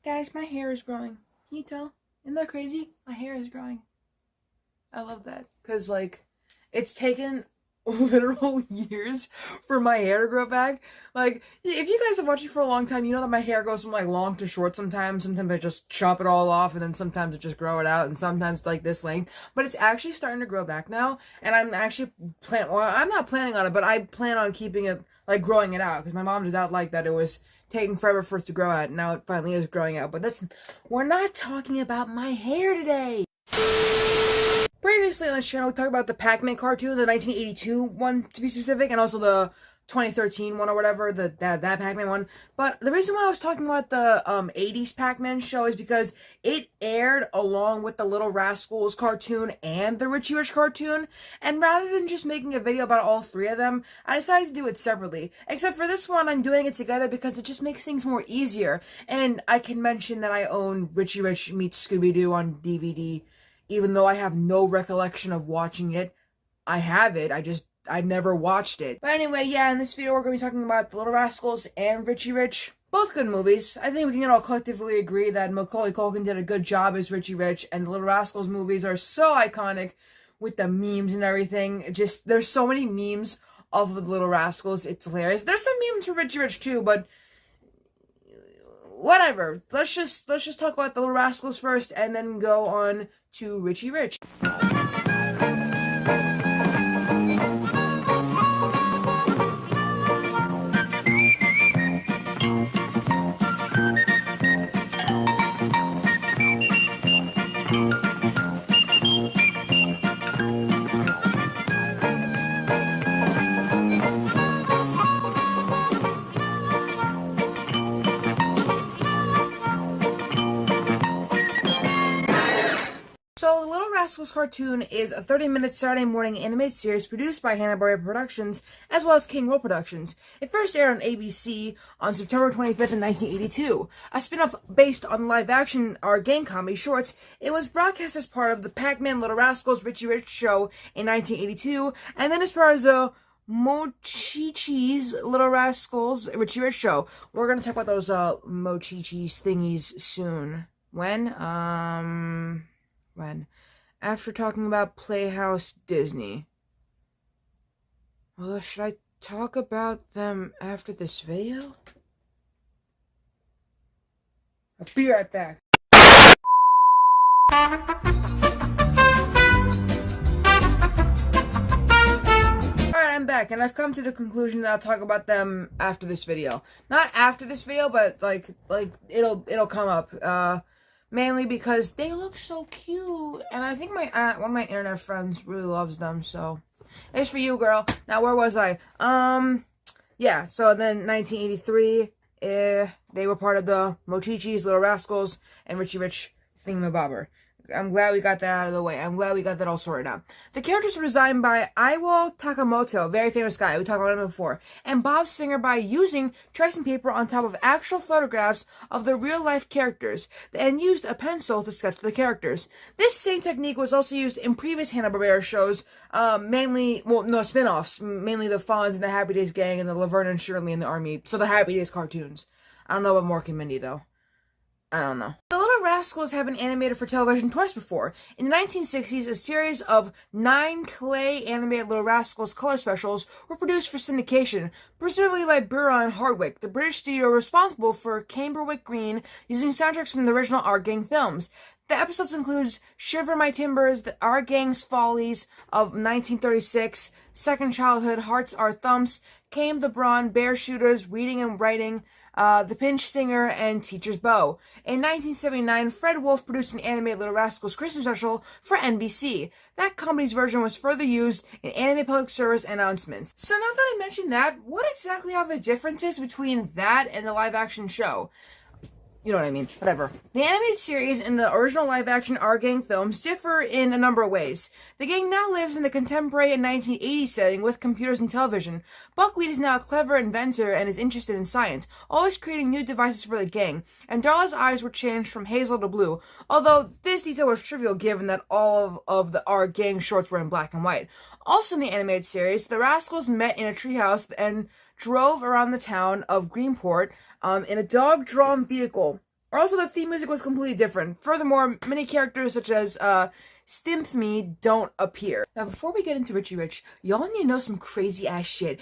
Guys, my hair is growing. Can you tell? Isn't that crazy? My hair is growing. I love that. Because, like, it's taken literal years for my hair to grow back. Like, if you guys have watched me for a long time, you know that my hair goes from, like, long to short sometimes. Sometimes I just chop it all off, and then sometimes I just grow it out, and sometimes like this length. But it's actually starting to grow back now, and I'm actually I'm not planning on it, but I plan on keeping it, like, growing it out, because my mom did not like that it was taking forever for it to grow out, and now it finally is growing out. But we're not talking about my hair today. Previously on this channel, we talked about the Pac-Man cartoon, the 1982 one to be specific, and also the 2013 one or whatever, that Pac-Man one. But the reason why I was talking about the 80s Pac-Man show is because it aired along with the Little Rascals cartoon and the Richie Rich cartoon, and rather than just making a video about all three of them, I decided to do it separately. Except for this one, I'm doing it together because it just makes things more easier, and I can mention that I own Richie Rich meets Scooby-Doo on DVD. Even though I have no recollection of watching it, I have it. I never watched it. But anyway, yeah, in this video we're going to be talking about The Little Rascals and Richie Rich. Both good movies. I think we can all collectively agree that Macaulay Culkin did a good job as Richie Rich, and The Little Rascals movies are so iconic with the memes and everything. There's so many memes of The Little Rascals, it's hilarious. There's some memes for Richie Rich too, but whatever. Let's just talk about The Little Rascals first, and then go on to Richie Rich. So, The Little Rascals cartoon is a 30-minute Saturday morning animated series produced by Hanna-Barbera Productions, as well as King World Productions. It first aired on ABC on September 25th in 1982. A spin-off based on live-action or gang comedy shorts, it was broadcast as part of the Pac-Man Little Rascals Richie Rich show in 1982, and then as part of the Mochichi's Little Rascals Richie Rich show. We're going to talk about those Mochichi's thingies soon. When? After talking about Playhouse Disney. Well, should I talk about them after this video? I'll be right back. Alright, I'm back, and I've come to the conclusion that I'll talk about them after this video. Not after this video, but like it'll come up. Mainly because they look so cute, and I think one of my internet friends really loves them, so it's for you, girl. Now, where was I? Yeah, so then 1983, they were part of the Mochichis, Little Rascals, and Richie Rich thingamabobber. I'm glad we got that out of the way. I'm glad we got that all sorted out. The characters were designed by Iwo Takamoto, very famous guy, we talked about him before, and Bob Singer by using tracing paper on top of actual photographs of the real-life characters, and used a pencil to sketch the characters. This same technique was also used in previous Hanna-Barbera shows, spin-offs, mainly the Fonz and the Happy Days Gang and the Laverne and Shirley and the Army, so the Happy Days cartoons. I don't know about Mork and Mindy, though. I don't know. The Little Rascals have been animated for television twice before. In the 1960s, a series of 9 clay animated Little Rascals color specials were produced for syndication, presumably by Burra and Hardwick, the British studio responsible for Camberwick Green, using soundtracks from the original Our Gang films. The episodes include Shiver My Timbers, the Our Gang's Follies of 1936, Second Childhood, Hearts Are Thumps, Came the Brawn, Bear Shooters, Reading and Writing, The Pinch Singer, and Teacher's Bow. In 1979, Fred Wolf produced an animated Little Rascals Christmas special for NBC. That company's version was further used in anime public service announcements. So now that I mentioned that, what exactly are the differences between that and the live-action show? You know what I mean. Whatever. The animated series and the original live-action Our Gang films differ in a number of ways. The gang now lives in the contemporary and 1980s setting with computers and television. Buckwheat is now a clever inventor and is interested in science, always creating new devices for the gang, and Darla's eyes were changed from hazel to blue, although this detail was trivial given that all of the Our Gang shorts were in black and white. Also in the animated series, the Rascals met in a treehouse and drove around the town of Greenport in a dog-drawn vehicle. Also, the theme music was completely different. Furthermore, many characters such as Stimpy don't appear. Now, before we get into Richie Rich, y'all need to know some crazy ass shit.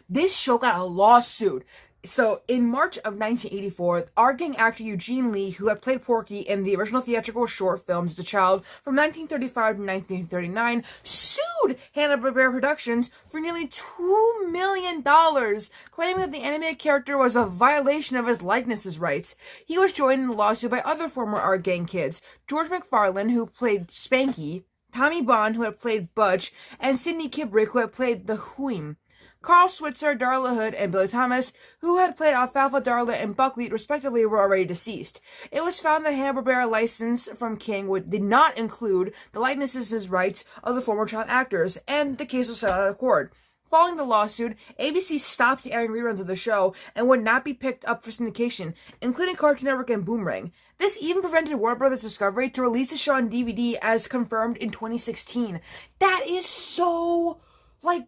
This show got a lawsuit. So, in March of 1984, our gang actor Eugene Lee, who had played Porky in the original theatrical short films as a child from 1935 to 1939, sued Hanna-Barbera Productions for nearly $2 million, claiming that the animated character was a violation of his likenesses rights. He was joined in the lawsuit by other former Our Gang kids, George McFarlane, who played Spanky, Tommy Bond, who had played Butch, and Sidney Kibrick, who had played the Huim. Carl Switzer, Darla Hood, and Billy Thomas, who had played Alfalfa, Darla, and Buckwheat respectively, were already deceased. It was found that Hanna-Barbera license from King did not include the likenesses rights of the former child actors, and the case was settled out of court. Following the lawsuit, ABC stopped airing reruns of the show and would not be picked up for syndication, including Cartoon Network and Boomerang. This even prevented Warner Brothers Discovery to release the show on DVD as confirmed in 2016. That is so, like,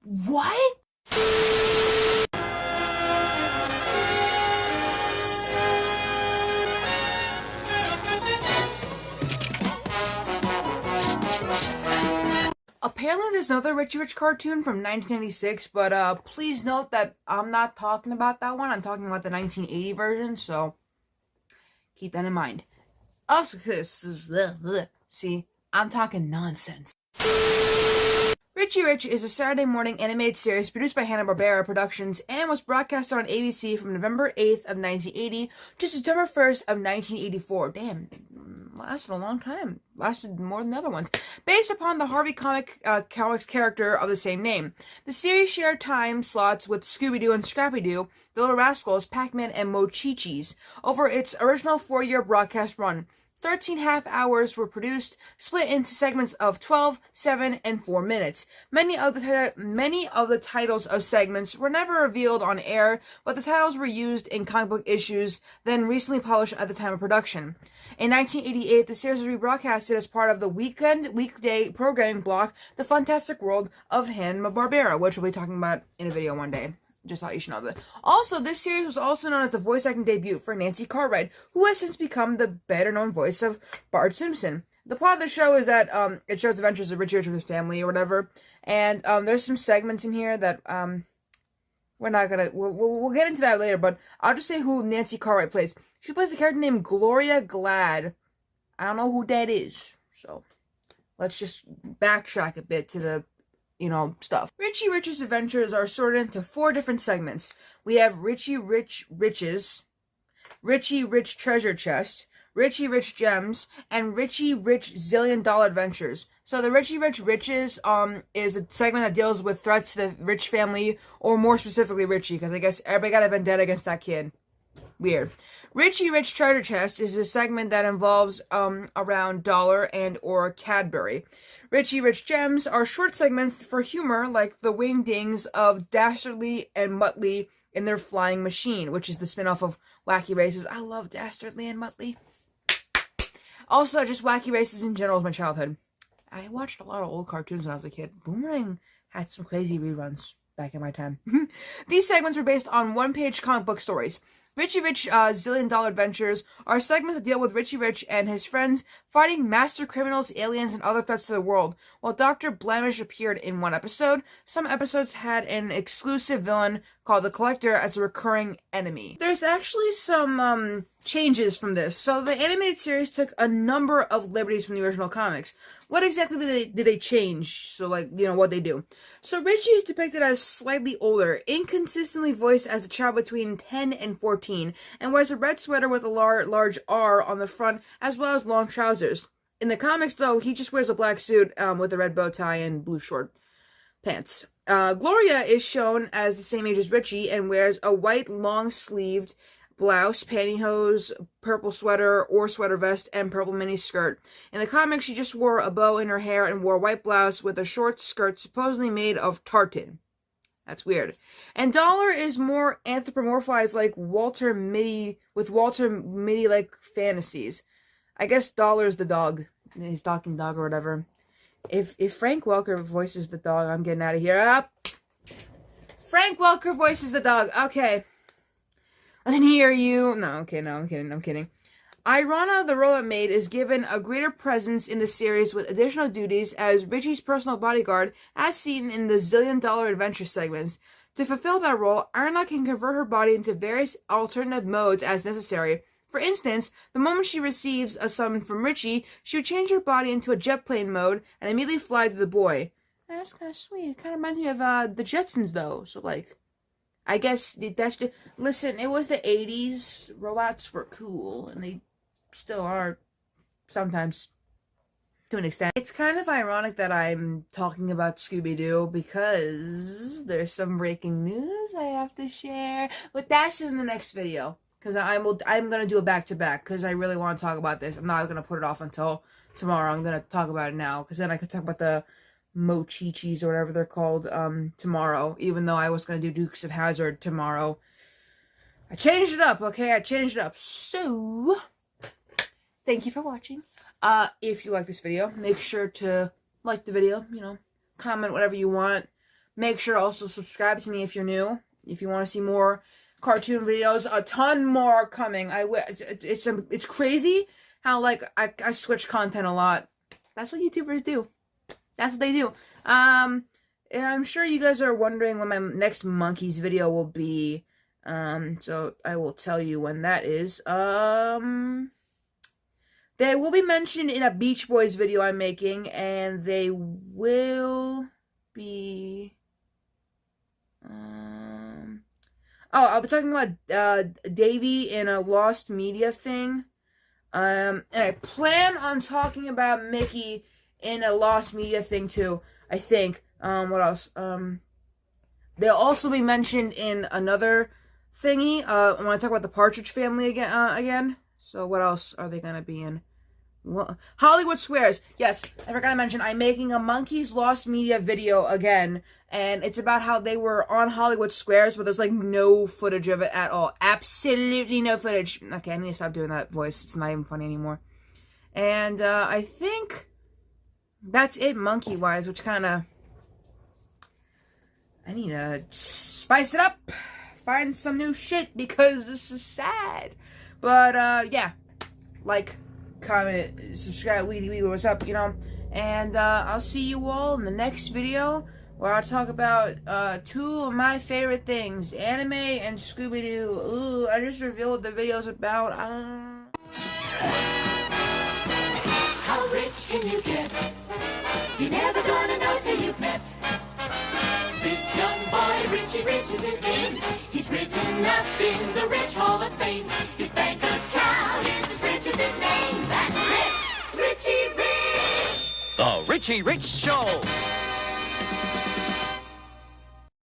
what? Apparently there's another Richie Rich cartoon from 1996, but please note that I'm not talking about that one. I'm talking about the 1980 version, so keep that in mind. Also, see, I'm talking nonsense. Richie Rich is a Saturday morning animated series produced by Hanna-Barbera Productions and was broadcast on ABC from November 8th of 1980 to September 1st of 1984. Damn, lasted a long time. Lasted more than the other ones. Based upon the Harvey Comics character of the same name. The series shared time slots with Scooby-Doo and Scrappy-Doo, the Little Rascals, Pac-Man, and Mo-Chi-Chis over its original 4-year broadcast run. 13 half hours were produced, split into segments of 12, 7, and 4 minutes. Many of the titles of segments were never revealed on air, but the titles were used in comic book issues then recently published at the time of production. In 1988, the series was rebroadcasted as part of the weekday programming block, The Fantastic World of Hanna-Barbera, which we'll be talking about in a video one day. Just thought you should know that. Also, this series was also known as the voice acting debut for Nancy Cartwright, who has since become the better-known voice of Bart Simpson. The plot of the show is that it shows the adventures of Richie Rich with his family or whatever, and there's some segments in here that we're not gonna we'll get into that later. But I'll just say who Nancy Cartwright plays. She plays a character named Gloria Glad. I don't know who that is, so let's just backtrack a bit to the stuff. Richie Rich's adventures are sorted into 4 different segments. We have Richie Rich Riches, Richie Rich Treasure Chest, Richie Rich Gems, and Richie Rich Zillion Dollar Adventures. So the Richie Rich Riches is a segment that deals with threats to the Rich family, or more specifically Richie, because I guess everybody got a vendetta against that kid. Weird. Richie Rich Treasure Chest is a segment that involves around Dollar and or Cadbury. Richie Rich Gems are short segments for humor, like the wingdings of Dastardly and Muttley in their Flying Machine, which is the spin-off of Wacky Races. I love Dastardly and Muttley. Also, just Wacky Races in general is my childhood. I watched a lot of old cartoons when I was a kid. Boomerang had some crazy reruns back in my time. These segments were based on one-page comic book stories. Richie Rich Zillion Dollar Adventures are segments that deal with Richie Rich and his friends fighting master criminals, aliens, and other threats to the world. While Dr. Blemish appeared in one episode, some episodes had an exclusive villain called the Collector as a recurring enemy. There's actually some changes from this. So the animated series took a number of liberties from the original comics. What exactly did they change? So, what they do. So Richie is depicted as slightly older, inconsistently voiced as a child between 10 and 14, and wears a red sweater with a large R on the front, as well as long trousers. In the comics, though, he just wears a black suit with a red bow tie and blue short pants. Gloria is shown as the same age as Richie and wears a white long-sleeved blouse, pantyhose, purple sweater or sweater vest, and purple mini skirt. In the comics, she just wore a bow in her hair and wore a white blouse with a short skirt supposedly made of tartan. That's weird. And Dollar is more anthropomorphized like Walter Mitty, with Walter Mitty-like fantasies. I guess Dollar's the dog, his talking dog or whatever. If Frank Welker voices the dog, I'm getting out of here. Frank Welker voices the dog. Okay. I didn't hear you. No, okay, no, I'm kidding, I'm kidding. Irana, the robot maid, is given a greater presence in the series with additional duties as Richie's personal bodyguard, as seen in the zillion-dollar adventure segments. To fulfill that role, Irana can convert her body into various alternative modes as necessary. For instance, the moment she receives a summon from Richie, she would change her body into a jet plane mode and immediately fly to the boy. That's kind of sweet. It kind of reminds me of the Jetsons, though. So, like, I guess that's just... Listen, it was the 80s. Robots were cool, and they still are sometimes, to an extent. It's kind of ironic that I'm talking about Scooby-Doo because there's some breaking news I have to share, but that's in the next video because I'm gonna do a back-to-back because I really want to talk about this. I'm not gonna put it off until tomorrow. I'm gonna talk about it now because then I could talk about the Mochichis or whatever they're called tomorrow, even though I was gonna do Dukes of Hazzard tomorrow. I changed it up, okay? I changed it up. So thank you for watching. If you like this video, make sure to like the video, you know, comment whatever you want. Make sure to also subscribe to me if you're new. If you want to see more cartoon videos, a ton more coming. It's crazy how, like, I switch content a lot. That's what YouTubers do. That's what they do. And I'm sure you guys are wondering when my next Monkeys video will be. So I will tell you when that is. They will be mentioned in a Beach Boys video I'm making, and they will be... I'll be talking about Davey in a Lost Media thing. And I plan on talking about Mickey in a Lost Media thing too, I think. What else? They'll also be mentioned in another thingy. I want to talk about the Partridge Family again. So what else are they going to be in? Well, Hollywood Squares. Yes, I forgot to mention, I'm making a Monkeys Lost Media video again, and it's about how they were on Hollywood Squares, but there's, like, no footage of it at all. Absolutely no footage. Okay, I need to stop doing that voice. It's not even funny anymore. And, I think that's it monkey-wise, which kind of... I need to spice it up. Find some new shit, because this is sad. But, yeah. Like, comment, subscribe, weedy, what's up, you know? And, I'll see you all in the next video, where I'll talk about, two of my favorite things, anime and Scooby-Doo. Ooh, I just revealed the video's about, How rich can you get? You're never gonna know till you've met this young boy. Richie Rich is his name. He's written up in the Rich Hall of Fame. His bank account is as rich as his name. That's Rich, Richie Rich. The Richie Rich Show.